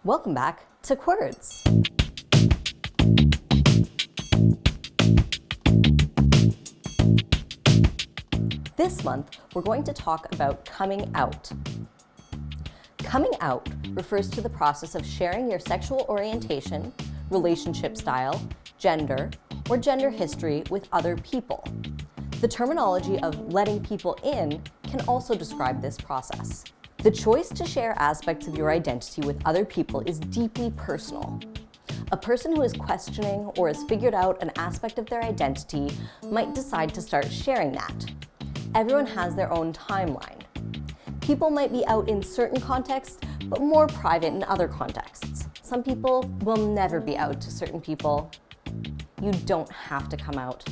Welcome back to QWORDS. This month, we're going to talk about coming out. Coming out refers to the process of sharing your sexual orientation, relationship style, gender, or gender history with other people. The terminology of letting people in can also describe this process. The choice to share aspects of your identity with other people is deeply personal. A person who is questioning or has figured out an aspect of their identity might decide to start sharing that. Everyone has their own timeline. People might be out in certain contexts, but more private in other contexts. Some people will never be out to certain people. You don't have to come out.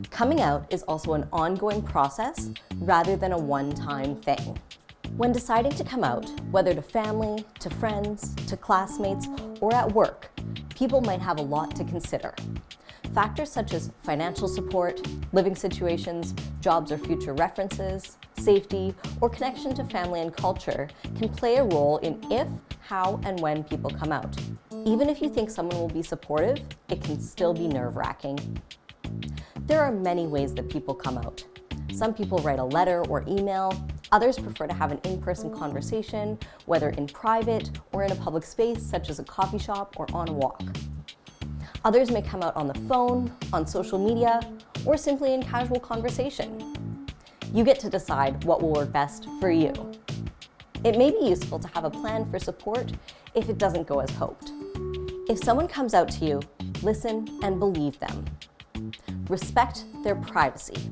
Coming out is also an ongoing process rather than a one-time thing. When deciding to come out, whether to family, to friends, to classmates, or at work, people might have a lot to consider. Factors such as financial support, living situations, jobs or future references, safety, or connection to family and culture can play a role in if, how, and when people come out. Even if you think someone will be supportive, it can still be nerve-wracking. There are many ways that people come out. Some people write a letter or email. Others prefer to have an in-person conversation, whether in private or in a public space such as a coffee shop or on a walk. Others may come out on the phone, on social media, or simply in casual conversation. You get to decide what will work best for you. It may be useful to have a plan for support if it doesn't go as hoped. If someone comes out to you, listen and believe them. Respect their privacy.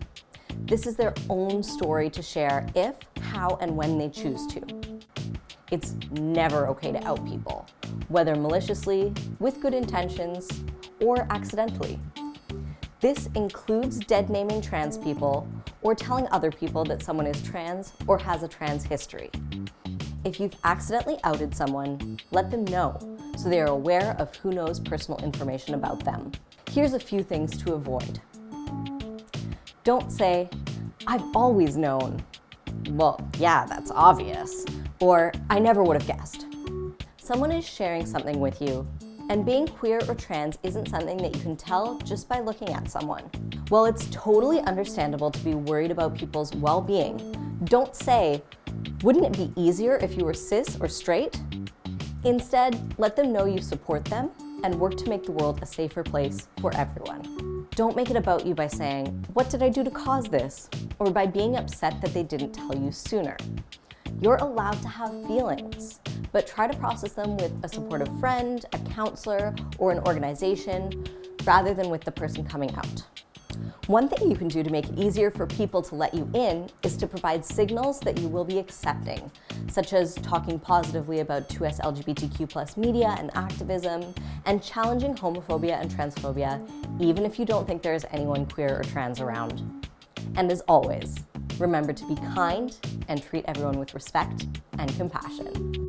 This is their own story to share if, how, and when they choose to. It's never okay to out people, whether maliciously, with good intentions, or accidentally. This includes dead-naming trans people or telling other people that someone is trans or has a trans history. If you've accidentally outed someone, let them know so they are aware of who knows personal information about them. Here's a few things to avoid. Don't say, "I've always known." Well, yeah, that's obvious. Or, "I never would have guessed." Someone is sharing something with you, and being queer or trans isn't something that you can tell just by looking at someone. While it's totally understandable to be worried about people's well-being, don't say, "Wouldn't it be easier if you were cis or straight?" Instead, let them know you support them and work to make the world a safer place for everyone. Don't make it about you by saying, "What did I do to cause this?" or by being upset that they didn't tell you sooner. You're allowed to have feelings, but try to process them with a supportive friend, a counselor, or an organization, rather than with the person coming out. One thing you can do to make it easier for people to let you in is to provide signals that you will be accepting, such as talking positively about 2S LGBTQ+ media and activism, and challenging homophobia and transphobia, even if you don't think there is anyone queer or trans around. And as always, remember to be kind and treat everyone with respect and compassion.